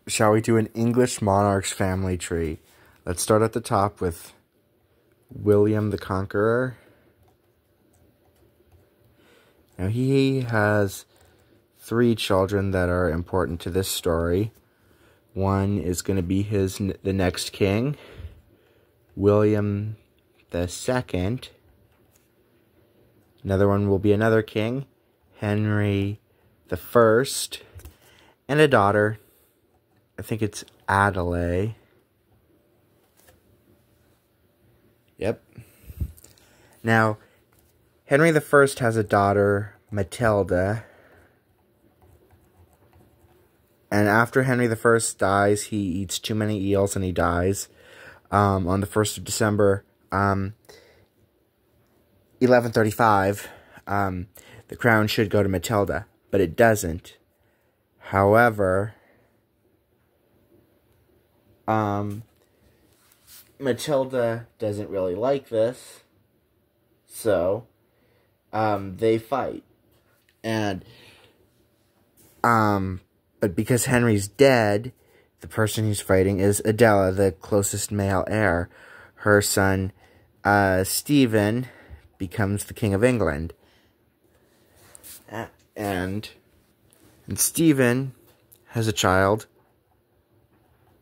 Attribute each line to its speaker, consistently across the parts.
Speaker 1: shall we do an English monarchs family tree? Let's start at the top with William the Conqueror. Now he has 3 children that are important to this story. One is going to be the next king, William II. Another one will be another king, Henry I, and a daughter. I think it's Adelaide. Yep. Now, Henry I has a daughter, Matilda. And after Henry I dies, he eats too many eels and he dies. On the 1st of December, 1135, the crown should go to Matilda, but it doesn't. However, Matilda doesn't really like this, so they fight. And but because Henry's dead, the person he's fighting is Adela, the closest male heir. Her son, Stephen, becomes the King of England. And Stephen has a child,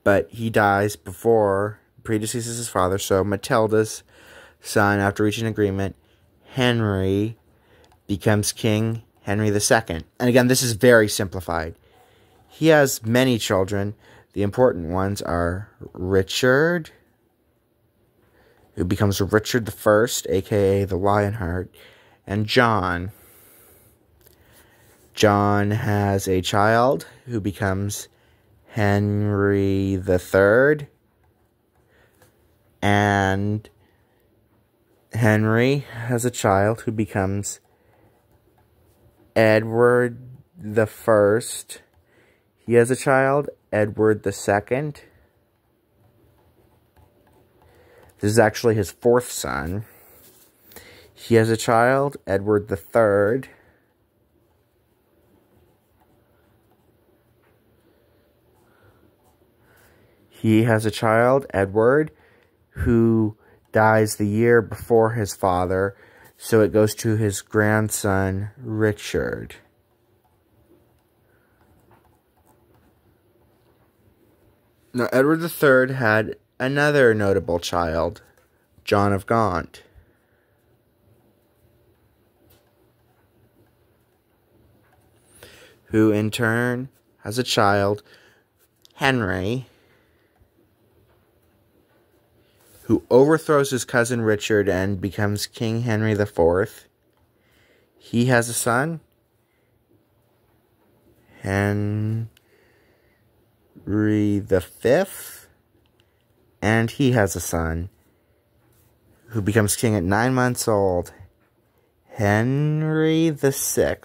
Speaker 1: but he dies before, predeceases his father, so Matilda's son, after reaching an agreement, Henry, becomes King Henry II. And again, this is very simplified. He has many children. The important ones are Richard, who becomes Richard I, aka the Lionheart, and John. John has a child who becomes Henry III, and Henry has a child who becomes Edward I. He has a child, Edward II. This is actually his 4th son. He has a child, Edward III. He has a child, Edward, who dies the year before his father, so it goes to his grandson, Richard. Now, Edward III had another notable child, John of Gaunt. Who in turn has a child, Henry, who overthrows his cousin Richard and becomes King Henry IV. He has a son, Henry V, and he has a son who becomes king at 9 months old, Henry VI.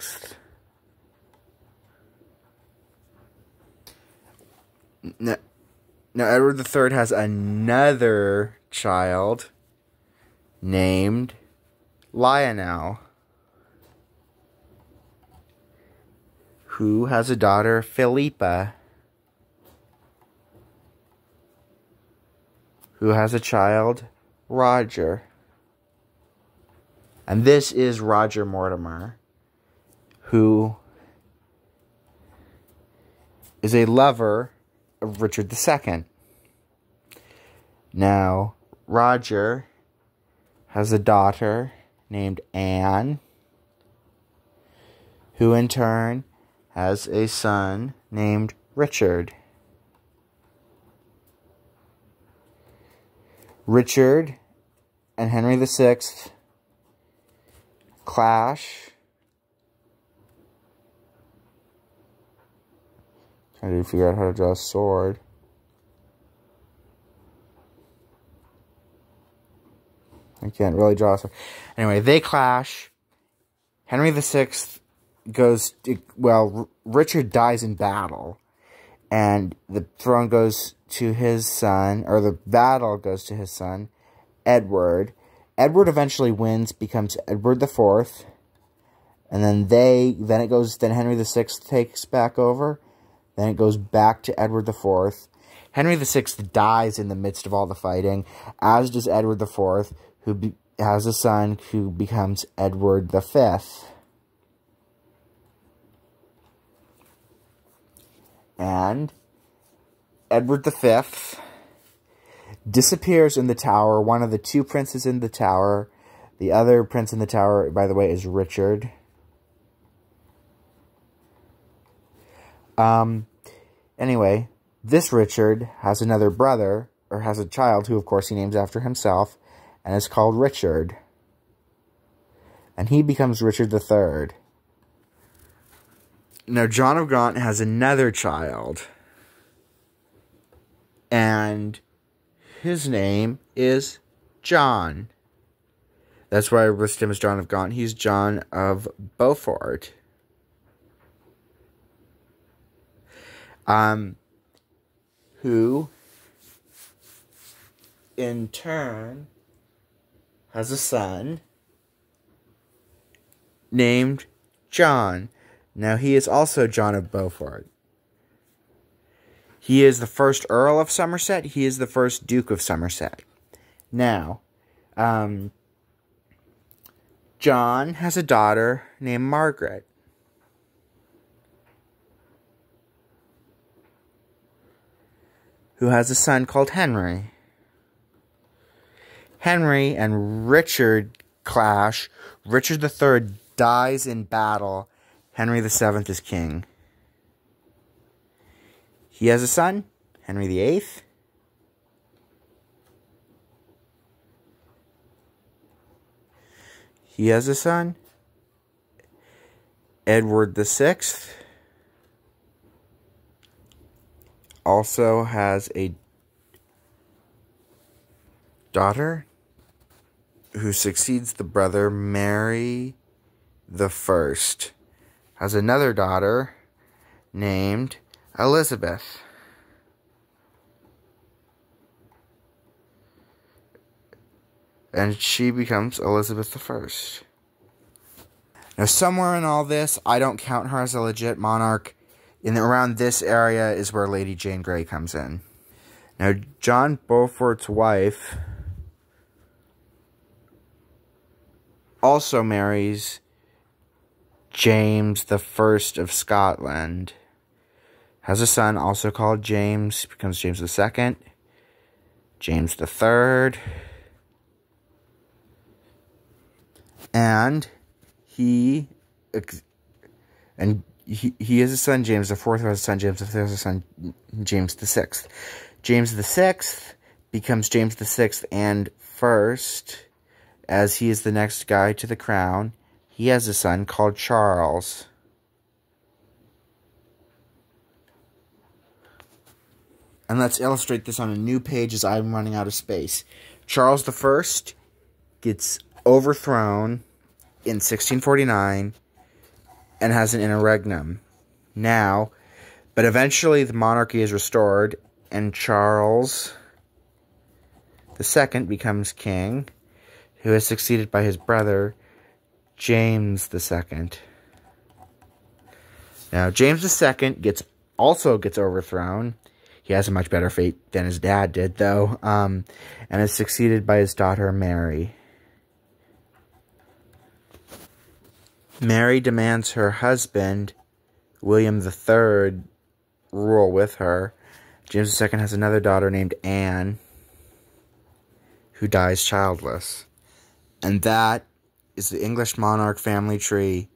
Speaker 1: Now Edward III has another child named Lionel, who has a daughter, Philippa, who has a child, Roger. And this is Roger Mortimer, who is a lover of Richard II. Now, Roger has a daughter named Anne, who in turn has a son named Richard. Richard and Henry VI clash. Trying to figure out how to draw a sword. I can't really draw a sword. Anyway, they clash. Henry VI goes... Well, Richard dies in battle. And the throne goes to his son, or the battle goes to his son, Edward. Edward eventually wins, becomes Edward IV. And then Henry VI takes back over. Then it goes back to Edward IV. Henry VI dies in the midst of all the fighting, as does Edward IV, who has a son who becomes Edward V. And Edward V disappears in the tower. One of the two princes in the tower. The other prince in the tower, by the way, is Richard. Anyway, this Richard has another brother, or has a child, who of course he names after himself, and is called Richard. And he becomes Richard III. Now, John of Gaunt has another child. And his name is John. That's why I listed him as John of Gaunt. He's John of Beaufort. Who, in turn, has a son named John. Now, he is also John of Beaufort. He is the first Earl of Somerset. He is the first Duke of Somerset. Now, John has a daughter named Margaret. Who has a son called Henry. Henry and Richard clash. Richard III dies in battle. Henry VII is king. He has a son, Henry VIII. He has a son, Edward VI. Also has a daughter who succeeds the brother, Mary I. Has another daughter named Elizabeth. And she becomes Elizabeth I. Now, somewhere in all this, I don't count her as a legit monarch. Around this area is where Lady Jane Grey comes in. Now, John Beaufort's wife also marries James I of Scotland. Has a son also called James, becomes James II, James III, and he has a son, James IV, who has a son, James V, has a son, James VI. James VI becomes James VI and first, as he is the next guy to the crown. He has a son called Charles. And let's illustrate this on a new page as I'm running out of space. Charles I gets overthrown in 1649 and has an interregnum. But eventually the monarchy is restored, and Charles II becomes king, who is succeeded by his brother, James II. Now, James II also gets overthrown. He has a much better fate than his dad did, though, and is succeeded by his daughter, Mary. Mary demands her husband, William III, rule with her. James II has another daughter named Anne, who dies childless. And that is the English monarch family tree